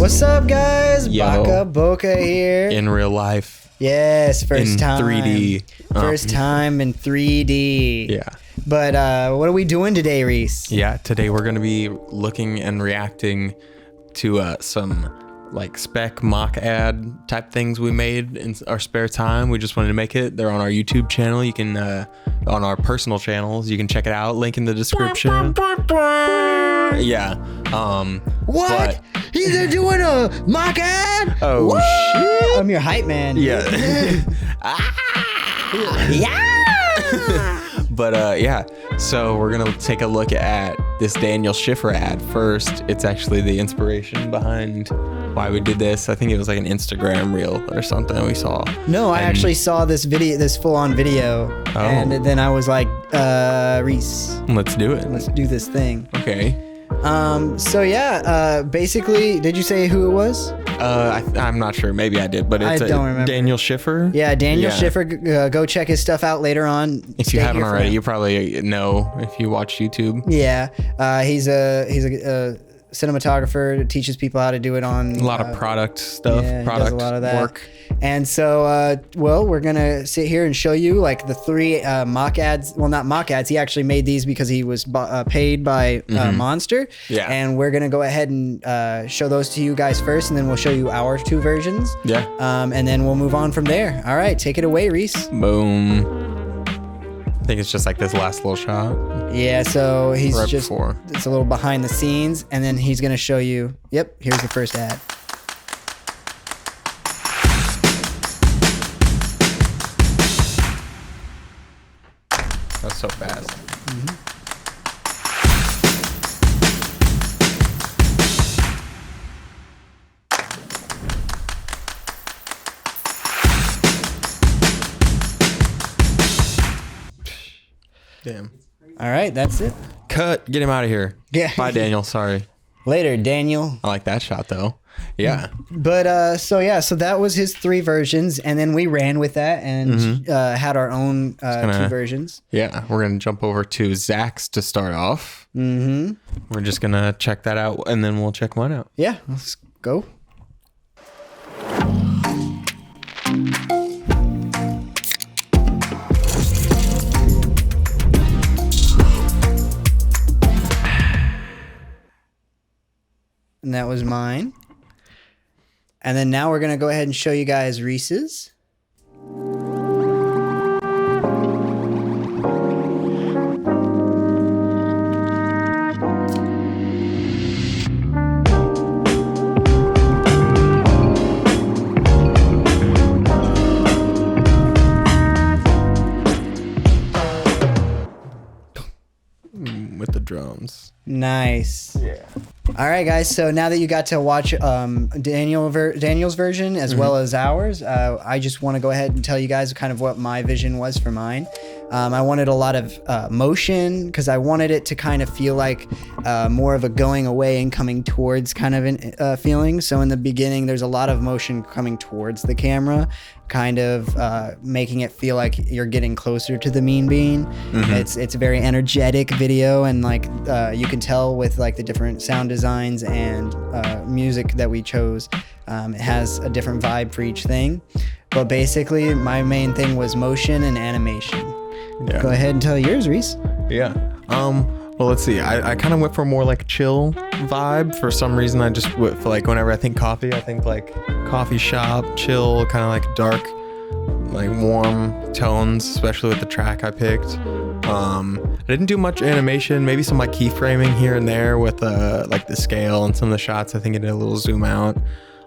What's up, guys? Yo. Baka Boca here. In real life. Yes, first in time. 3D. First time in 3D. Yeah. But what are we doing today, Reese? Yeah. Today we're going to be looking and reacting to some like spec mock ad type things we made in our spare time. We just wanted to make it. They're on our YouTube channel. You can, on our personal channels, you can check it out. Link in the description. Yeah. What? They're doing a mock ad? Oh, what? shit. I'm your hype man. Yeah. Yeah. But yeah, so we're gonna take a look at this Daniel Schiffer ad first. It's actually the inspiration behind why we did this. I think it was like an Instagram reel or something we saw. No, I actually saw this video, this full-on video, and then I was like, Reese, let's do it. let's do this thing. Okay. So yeah, basically, did you say who it was? I'm not sure. Maybe I did, but it's I don't remember. Daniel Schiffer. Yeah, Daniel Schiffer. Go check his stuff out later on. If you haven't already, you probably know if you watch YouTube. Yeah, he's a cinematographer. Teaches people how to do it on A lot of product stuff. Yeah, he product does a lot of that. work. And so, well, we're gonna sit here and show you like the three mock ads. Well, not mock ads. He actually made these because he was paid by Monster. Yeah. And we're gonna go ahead and show those to you guys first, and then we'll show you our two versions. Yeah. And then we'll move on from there. All right, take it away, Reese. Boom. I think it's just like this last little shot. Yeah, so he's Right just before. it's a little behind the scenes, and then he's gonna show you. Yep, here's the first ad. That's so fast. Damn. All right, that's it. Cut. Get him out of here. Yeah. Bye, Daniel. Sorry. Later, Daniel. I like that shot though. Yeah. But so yeah, so that was his three versions, and then we ran with that and had our own two versions. Yeah. We're gonna jump over to Zach's to start off. Mm-hmm. We're just gonna check that out, and then we'll check mine out. Yeah, let's go. And that was mine. And then now we're going to go ahead and show you guys Reese's. With the drums. Nice. Yeah. All right, guys. So now that you got to watch Daniel's version as well as ours, I just want to go ahead and tell you guys kind of what my vision was for mine. I wanted a lot of motion because I wanted it to kind of feel like more of a going away and coming towards kind of an feeling. So in the beginning, there's a lot of motion coming towards the camera, kind of making it feel like you're getting closer to the mean bean. It's a very energetic video, and like you can tell with like the different sound designs and music that we chose, it has a different vibe for each thing. But basically, my main thing was motion and animation. Yeah. Go ahead and tell yours, Reese. Yeah. Well, let's see. I kind of went for more like chill vibe. For some reason, I just went for like whenever I think coffee, I think like coffee shop, chill, kind of like dark, like warm tones, especially with the track I picked. I didn't do much animation, maybe some like keyframing here and there with like the scale and some of the shots. I think it did a little zoom out.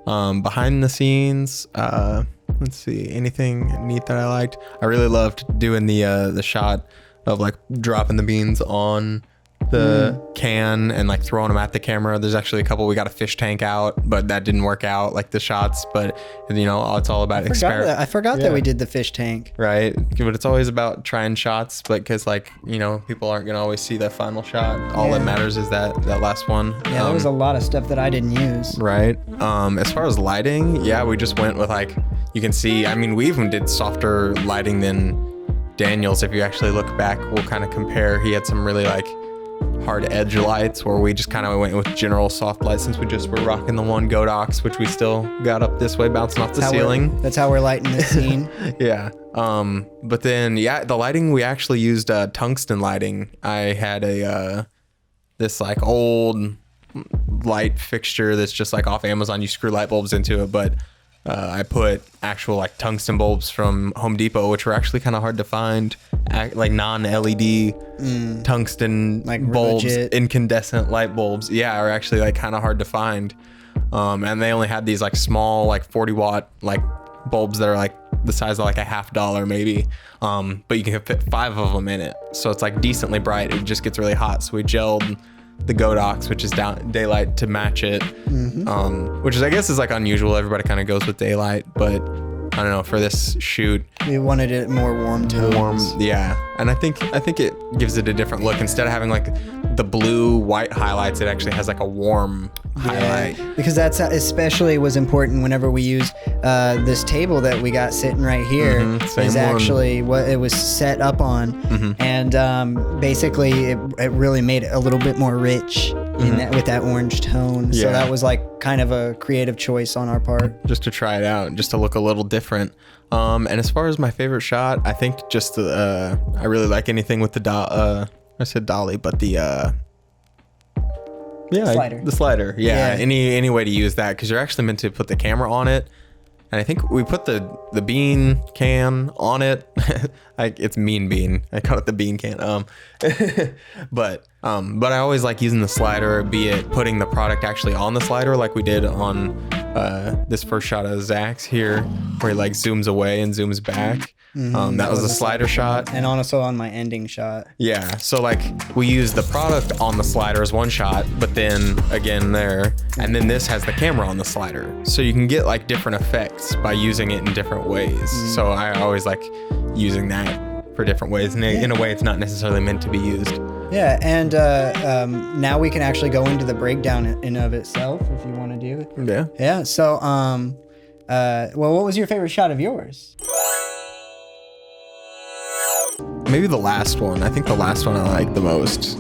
Behind the scenes, let's see, anything neat that I liked. I really loved doing the shot of like dropping the beans on the can and like throwing them at the camera. There's actually a couple, we got a fish tank out, but that didn't work out, like the shots. But you know, it's all about experiment. I forgot that we did the fish tank. Right, but it's always about trying shots, but because like, you know, people aren't gonna always see that final shot. All that matters is that last one. Yeah, there was a lot of stuff that I didn't use. Right. As far as lighting, yeah, we just went with like, you can see, I mean, we even did softer lighting than Daniel's. If you actually look back, we'll kind of compare. He had some really like hard edge lights, where we just kind of went with general soft lights since we just were rocking the one Godox, which we still got up this way bouncing off the ceiling. That's how we're lighting this scene. Yeah. But then the lighting, we actually used tungsten lighting. I had this like old light fixture that's just like off Amazon. You screw light bulbs into it, but I put actual like tungsten bulbs from Home Depot, which were actually kind of hard to find, like non-LED tungsten Like bulbs, legit. incandescent light bulbs. Yeah, are actually like kind of hard to find. And they only had these like small like 40 watt like bulbs that are like the size of like $50 maybe. But you can fit 5 of them in it, so it's like decently bright. It just gets really hot, so we gelled the Godox, which is daylight, to match it, which is, I guess, is like unusual. Everybody kind of goes with daylight, but I don't know, for this shoot, We wanted it more warm tones. yeah. And I think it gives it a different look. Instead of having like the blue white highlights, it actually has like a warm highlight. Because that's especially was important whenever we use this table that we got sitting right here. same Is one. actually what it was set up on, and basically it really made it a little bit more rich in that, with that orange tone. So Yeah. that was like kind of a creative choice on our part. Just to try it out, just to look a little different. And as far as my favorite shot, I think just the I really like anything with the I said dolly, but the Slider. the slider. Yeah, Yeah. any way to use that, because you're actually meant to put the camera on it. And I think we put the bean can on it. It's mean bean. I call it the bean can. But I always like using the slider, be it putting the product actually on the slider, like we did on this first shot of Zach's here, where he like zooms away and zooms back. That was a slider shot. And also on my ending shot. Yeah, so like we use the product on the slider as one shot, but then again there, and then this has the camera on the slider. So you can get like different effects by using it in different ways. So I always like using that for different ways. And in a way it's not necessarily meant to be used. Yeah, and now we can actually go into the breakdown in of itself if you want to do it. Yeah. Yeah, so well, what was your favorite shot of yours? Maybe the last one. I think the last one I like the most.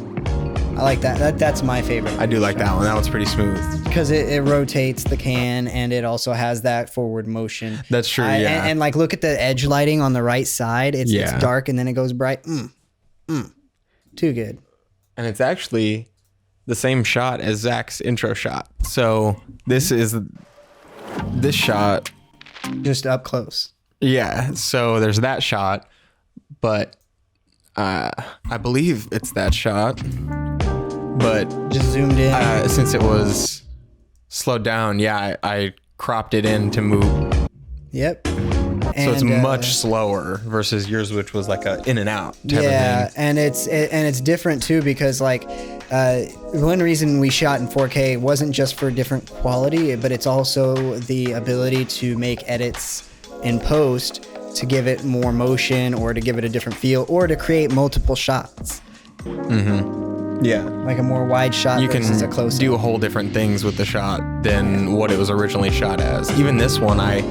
I like that. That's my favorite. I do like that one. That one's pretty smooth. Because it rotates the can and it also has that forward motion. That's true, yeah. And like look at the edge lighting on the right side. It's dark and then it goes bright. Too good. And it's actually the same shot as Zach's intro shot. So this shot. Just up close. Yeah. So there's that shot, but I believe it's that shot. But Just zoomed in. since it was slowed down, I cropped it in to move. Yep. So it's much slower versus yours, which was like a in and out type of thing. And it's different too, because like one reason we shot in 4K wasn't just for different quality, but it's also the ability to make edits in post to give it more motion or to give it a different feel or to create multiple shots. Yeah. Like a more wide shot You can versus a close do whole different things with the shot than what it was originally shot as. Even this one, I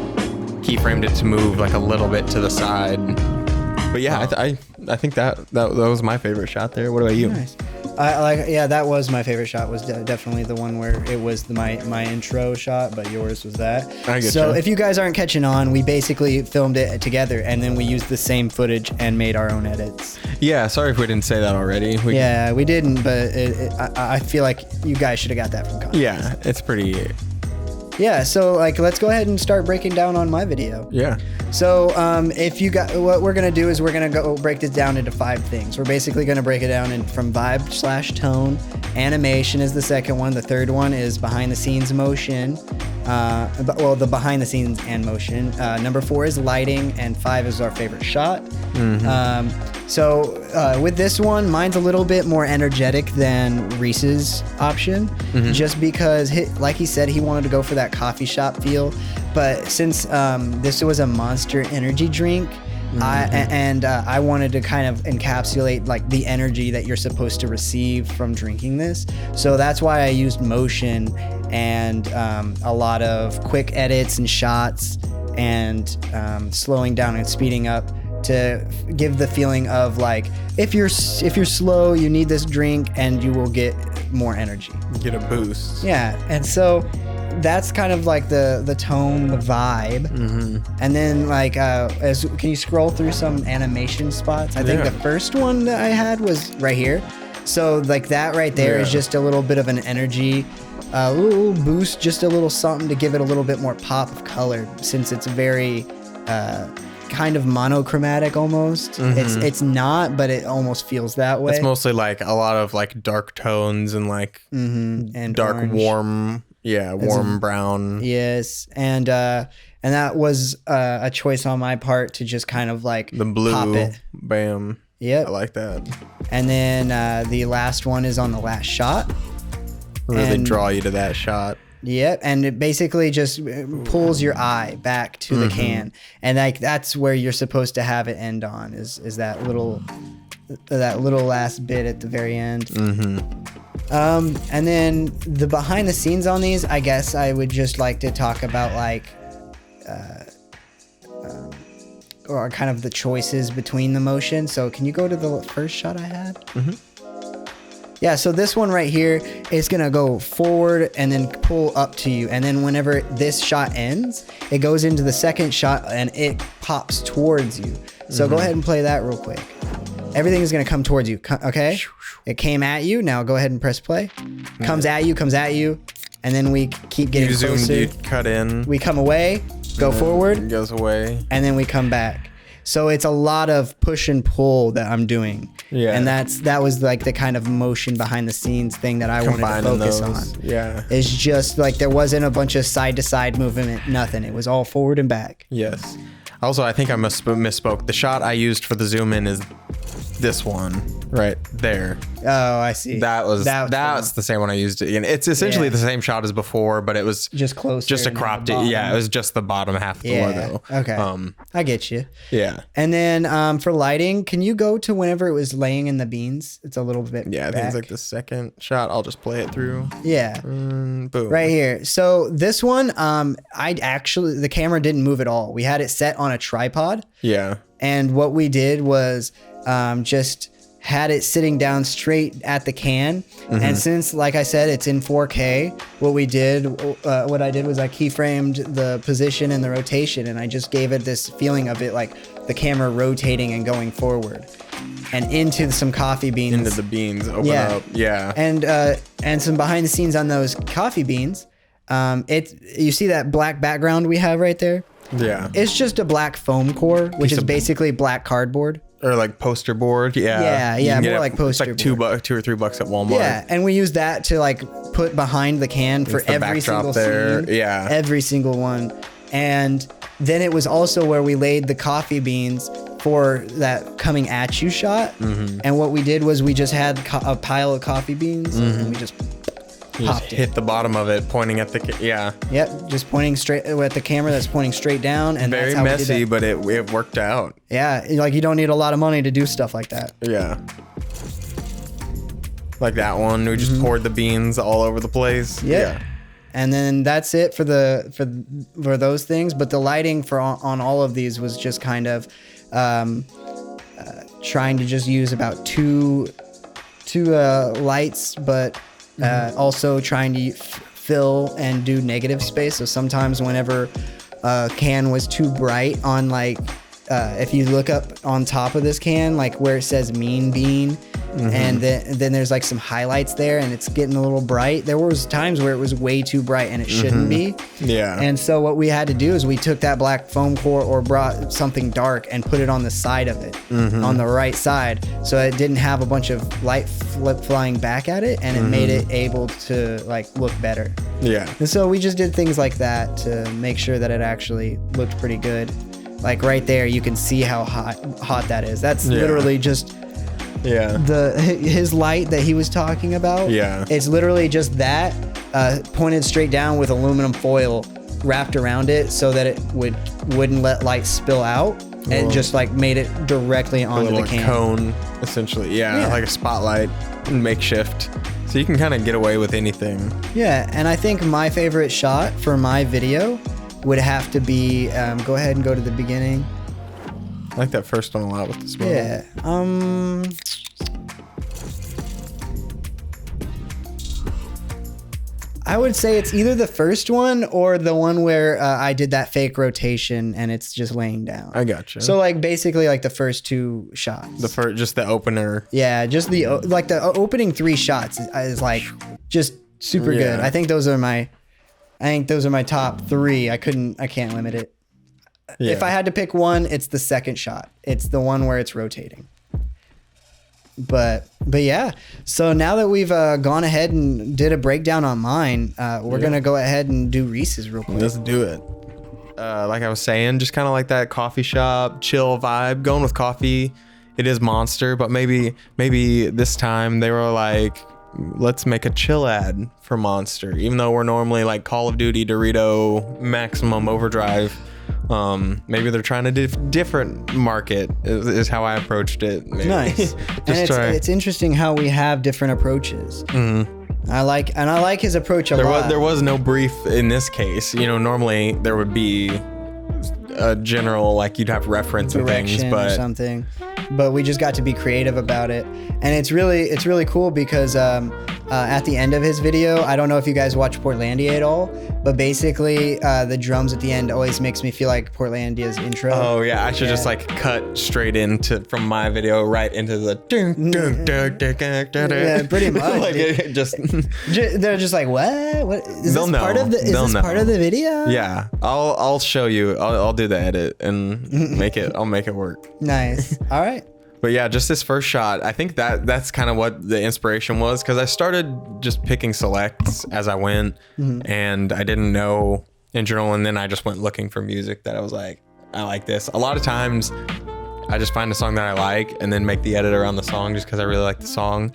keyframed it to move like a little bit to the side. But yeah, I think that was my favorite shot there. What about you? Nice. That was my favorite shot. Was definitely the one where it was my intro shot, but yours was that. I get So you. if you guys aren't catching on, we basically filmed it together and then we used the same footage and made our own edits. Yeah, sorry if we didn't say that already. Yeah, we didn't, but I feel like you guys should have got that from context. Yeah, it's pretty. Yeah, so like let's go ahead and start breaking down on my video. Yeah. So if you got, what we're gonna do is we're gonna go break this down into 5 things. We're basically gonna break it down from vibe/tone. Animation is the second one. The third one is behind the scenes motion. The behind the scenes and motion. Number 4 is lighting, and 5 is our favorite shot. So with this one, mine's a little bit more energetic than Reese's option, just because, like he said, he wanted to go for that coffee shop feel. But since this was a Monster energy drink, I wanted to kind of encapsulate like the energy that you're supposed to receive from drinking this. So that's why I used motion and a lot of quick edits and shots and slowing down and speeding up to give the feeling of like if you're slow, you need this drink and you will get more energy. Get a boost. Yeah, and so that's kind of like the tone, the vibe. And then like can you scroll through some animation spots? I think the first one that I had was right here. So like that right there is just a little bit of an energy, a little boost, just a little something to give it a little bit more pop of color, since it's very kind of monochromatic almost. It's not, but it almost feels that way. It's mostly like a lot of like dark tones and like and dark orange. warm brown. Yes, and that was a choice on my part to just kind of like The blue, pop it. bam. Yep. I like that. And then the last one is on the last shot. Really And- draw you to that shot. Yep, and it basically just pulls your eye back to the can, and like that's where you're supposed to have it end on is that little last bit at the very end. And then the behind the scenes on these, I guess I would just like to talk about like or kind of the choices between the motion. So can you go to the first shot I had? Yeah, so this one right here is gonna go forward and then pull up to you, and then whenever this shot ends, it goes into the second shot and it pops towards you. So go ahead and play that real quick. Everything is gonna come towards you, okay? It came at you, now go ahead and press play. Comes at you, and then we keep getting You closer. zoomed, you cut in. We come away, go forward, It goes away. and then we come back. So it's a lot of push and pull that I'm doing. Yeah. And that was like the kind of motion behind the scenes thing that I wanted to Combining focus those. on. Yeah. It's just like there wasn't a bunch of side to side movement, nothing. It was all forward and back. Yes. Also, I think I misspoke. The shot I used for the zoom in is this one right there. Oh, I see. That's the same one I used again. It's essentially Yeah. the same shot as before, but it was just closer. just a and at cropped the it. Yeah, bottom. it was just the bottom half of the Yeah. logo. Okay. I get you. Yeah. And then for lighting, can you go to whenever it was laying in the beans? It's a little bit. Yeah, I think it's back. like the second shot. I'll just play it through. Yeah. Boom. Right here. So this one, the camera didn't move at all. We had it set on a tripod. Yeah. And what we did was just had it sitting down straight at the can. And since, like I said, it's in 4K, what I did was I keyframed the position and the rotation, and I just gave it this feeling of it like the camera rotating and going forward and into some coffee beans. Into the beans. Open up. Yeah. And some behind the scenes on those coffee beans. You see that black background we have right there? Yeah. It's just a black foam core, which is of- basically black cardboard. Or like poster board. Yeah. Yeah, You can get more it- like poster It's like board. $2 or $3 at Walmart. Yeah, and we use that to like put behind the can for It's the every backdrop single there. scene. Yeah. Every single one. And then it was also where we laid the coffee beans for that coming at you shot. And what we did was we just had a pile of coffee beans and we just You just popped it. hit the bottom of it, pointing at the yeah. Yep, just pointing straight at the camera that's pointing straight down, and Very that's how we messy, did that. but it worked out. Yeah, like you don't need a lot of money to do stuff like that. Yeah. Like that one, we just poured the beans all over the place. Yeah. And then that's it for for those things. But the lighting on all of these was just kind of trying to just use about two lights, but also trying to fill and do negative space. So sometimes whenever a can was too bright on like if you look up on top of this can, like where it says Mean Bean, and then there's like some highlights there and it's getting a little bright. There was times where it was way too bright and it shouldn't be. Yeah. And so what we had to do is we took that black foam core or brought something dark and put it on the side of it, on the right side, so it didn't have a bunch of light flying back at it, and it made it able to like look better. Yeah. And so we just did things like that to make sure that it actually looked pretty good. Like right there, you can see how hot that is. That's literally just Yeah. his light that he was talking about. Yeah. It's literally just that pointed straight down with aluminum foil wrapped around it so that it wouldn't let light spill out, and just like made it directly A onto little the can. cone, essentially. Yeah, Yeah. like a spotlight, makeshift. So you can kind of get away with anything. Yeah, and I think my favorite shot for my video would have to be, go ahead and go to the beginning. I like that first one a lot with the smoke. Yeah. I would say it's either the first one or the one where I did that fake rotation and it's just laying down. I gotcha. So like basically like the first 2 shots. the first, just the opener. Yeah, just the opening 3 shots is like just super good. Yeah. I think those are my top 3. I can't limit it. Yeah. If I had to pick one, it's the second shot. It's the one where it's rotating. But yeah. So now that we've gone ahead and did a breakdown on mine, we're gonna go ahead and do Reese's real quick. Let's do it. Like I was saying, just kind of like that coffee shop chill vibe. Going with coffee, it is Monster, but maybe this time they were like, let's make a chill ad for Monster. Even though we're normally like Call of Duty, Dorito, Maximum Overdrive. Maybe they're trying to different market is how I approached it. Maybe. Nice. And it's interesting how we have different approaches. Mm-hmm. I like his approach a lot. There was no brief in this case. You know, normally there would be a general, like you'd have reference and things, but or something. But we just got to be creative about it, and it's really cool because at the end of his video, I don't know if you guys watch Portlandia at all, but basically the drums at the end always makes me feel like Portlandia's intro. Oh yeah, I should just like cut straight into from my video right into the yeah, pretty much. Like it just they're just like, what is they'll this know. part of the part of the video? Yeah, I'll show you. I'll do the edit and I'll make it work. Nice. All right. But yeah, just this first shot, I think that's kind of what the inspiration was, because I started just picking selects as I went, and I didn't know in general, and then I just went looking for music that I was like, I like this. A lot of times, I just find a song that I like and then make the edit around the song just because I really like the song.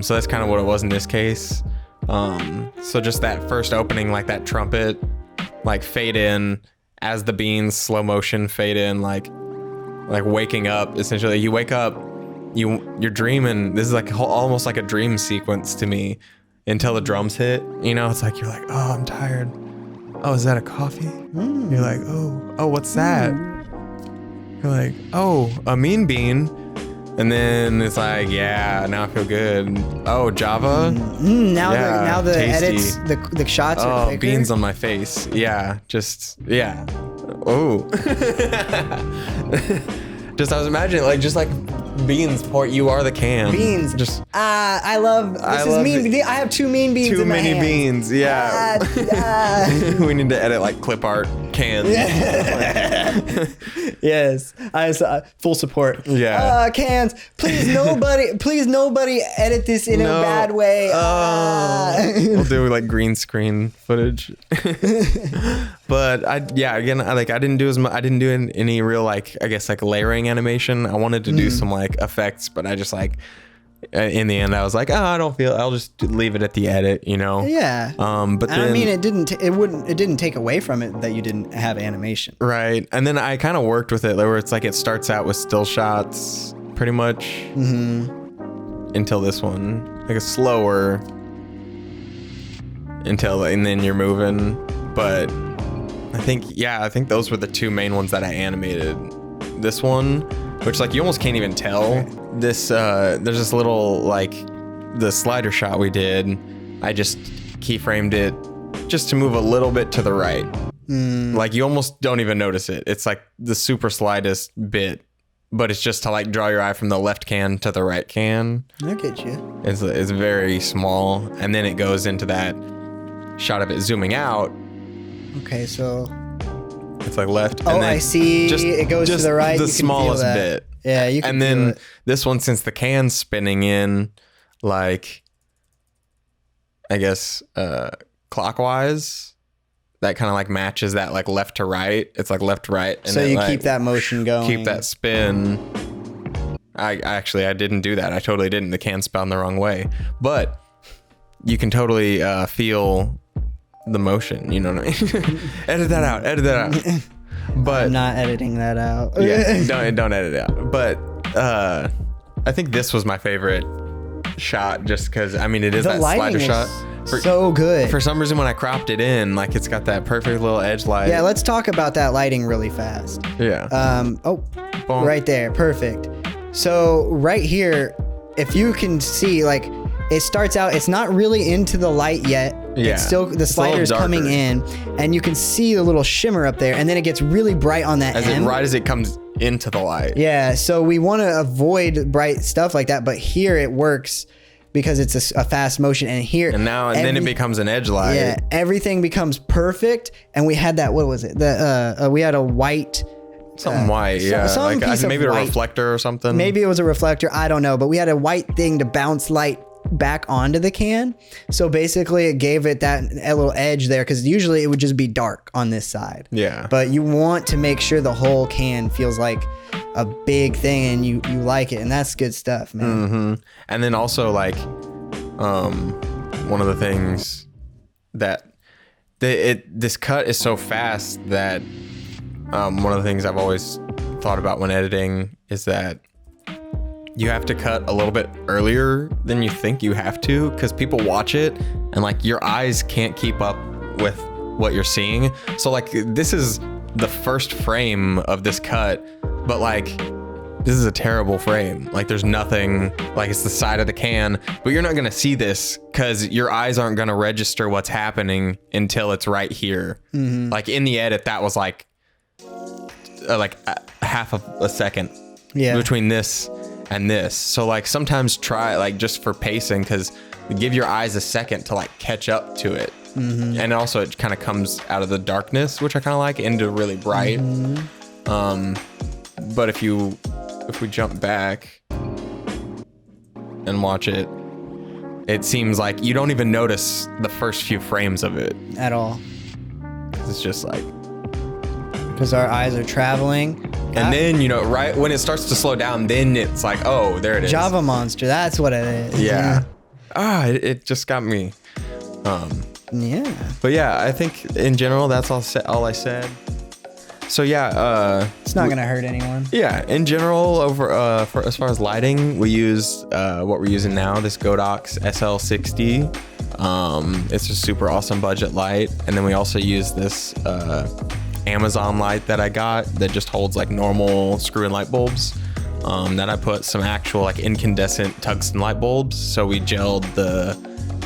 So that's kind of what it was in this case. So just that first opening, like that trumpet, like fade in as the beans slow motion fade in, like waking up. Essentially, you wake up, you're dreaming. This is like almost like a dream sequence to me until the drums hit. You know, it's like you're like, oh, I'm tired. Oh, is that a coffee? You're like, oh, what's that? You're like, oh, a mean bean. And then it's like, yeah, now I feel good. Oh, Java. Now the tasty. edits, the shots are quicker. Beans on my face. Yeah, Oh. Just I was imagining like beans pour. You are the can. Beans. Just I love mean. I have 2 mean beans. too in my many hand. beans. Yeah. We need to edit like clip art cans. Yes, I saw full support. Yeah. Cans. Please nobody edit this in a bad way. We'll do like green screen footage. But I didn't do any real like, I guess like layering animation. I wanted to do some like effects, but I just like in the end I was like, I'll just leave it at the edit, you know. Yeah. But then, I mean, it didn't take away from it that you didn't have animation. Right. And then I kind of worked with it where it's like it starts out with still shots pretty much until this one, like a slower and then you're moving. But I think those were the 2 main ones that I animated. This one, which like you almost can't even tell. This there's this little like the slider shot we did. I just keyframed it just to move a little bit to the right. Like you almost don't even notice it. It's like the super slightest bit, but it's just to like draw your eye from the left can to the right can. I get you. It's very small, and then it goes into that shot of it zooming out. Okay, so it's like left. Oh, and then I see. It goes to the right. The you can smallest feel that. bit. Yeah, you can. And then this one, since the can's spinning in, like, I guess clockwise, that kind of like matches that like left to right. It's like left to right. And so you like, keep that motion going. Keep that spin. I didn't do that. I totally didn't. The can spun the wrong way, but you can totally feel the motion. You know what I mean? Edit that out. But I'm not editing that out. Yeah, don't edit it out. But I think this was my favorite shot, just because I mean it is that slider shot. So good. For some reason, when I cropped it in, like it's got that perfect little edge light. Yeah, let's talk about that lighting really fast. Yeah. Boom. Right there. Perfect. So right here, if you can see, like, it starts out, it's not really into the light yet. Yeah. It's still, the slider's coming in, and you can see a little shimmer up there, and then it gets really bright on that end. Right as it comes into the light. Yeah, so we want to avoid bright stuff like that, but here it works because it's a fast motion, and here And then it becomes an edge light. yeah, everything becomes perfect. And we had that, what was it? We had a white, Something white, yeah. some piece of maybe a white. reflector or something. maybe it was a reflector, I don't know, but we had a white thing to bounce light back onto the can. So basically it gave it that a little edge there, because usually it would just be dark on this side. Yeah. But you want to make sure the whole can feels like a big thing, and you like it, and that's good stuff, man. Mm-hmm. And then also, like, one of the things that this cut is so fast that one of the things I've always thought about when editing is that you have to cut a little bit earlier than you think you have to, because people watch it and, like, your eyes can't keep up with what you're seeing. So, like, this is the first frame of this cut, but, like, this is a terrible frame. Like, there's nothing, like, it's the side of the can, but you're not gonna see this because your eyes aren't gonna register what's happening until it's right here. Mm-hmm. Like, in the edit, that was like half of a second between this and this. So, like, sometimes try, like, just for pacing, because give your eyes a second to, like, catch up to it. Mm-hmm. And also it kind of comes out of the darkness, which I kind of like, into really bright. Mm-hmm. But if we jump back and watch it, it seems like you don't even notice the first few frames of it At all. It's just like, Because our eyes are traveling. and then, you know, right when it starts to slow down, then it's like, oh, there it is. Java Monster, that's what it is. Yeah. It just got me. Yeah. But yeah, I think in general that's all I said. So yeah, It's not gonna hurt anyone. yeah, in general, over for as far as lighting, we use what we're using now, this Godox SL60. It's a super awesome budget light, and then we also use this Amazon light that I got that just holds like normal screw-in light bulbs. Then I put some actual like incandescent tungsten light bulbs, so we gelled the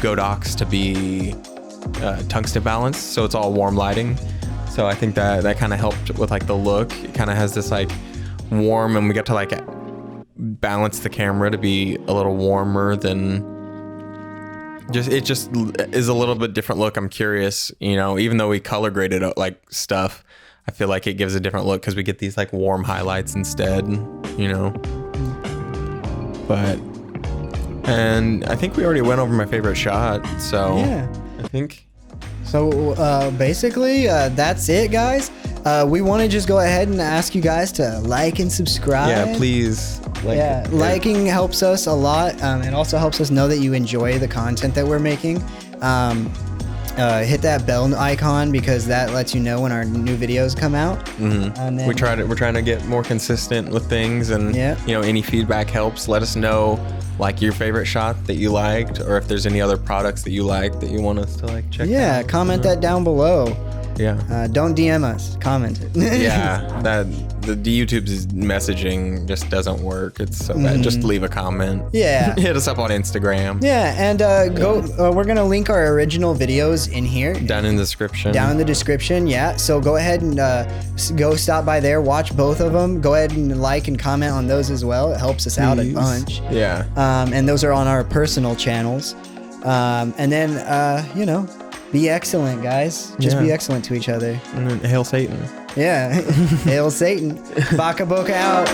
Godox to be tungsten balanced, so it's all warm lighting. So I think that kind of helped with like the look. It kind of has this like warm, and we got to like balance the camera to be a little warmer than it just is a little bit different look. I'm curious, you know, even though we color graded like stuff, I feel like it gives a different look because we get these like warm highlights instead, you know. And I think we already went over my favorite shot, so Yeah. I think. So basically, that's it, guys. We want to just go ahead and ask you guys to like and subscribe. Yeah, please. Liking helps us a lot. It also helps us know that you enjoy the content that we're making. Hit that bell icon because that lets you know when our new videos come out. Mm-hmm. And then, we're trying to get more consistent with things, and Yeah. you know, any feedback helps. Let us know like your favorite shot that you liked, or if there's any other products that you like that you want us to like check out. comment that down below. Yeah. Don't DM us, comment it. Yeah, that the YouTube's messaging just doesn't work. It's so bad. Just leave a comment. Yeah. Hit us up on Instagram. Yeah, and we're gonna link our original videos in here. Down in the description. Down in the description, yeah. So go ahead and go stop by there, watch both of them. Go ahead and like and comment on those as well. It helps us out a Please. bunch. Yeah. And those are on our personal channels. And then, you know, be excellent, guys. Just be Yeah. excellent to each other. And then, hail Satan. Yeah. Hail Satan. Baka Boka out.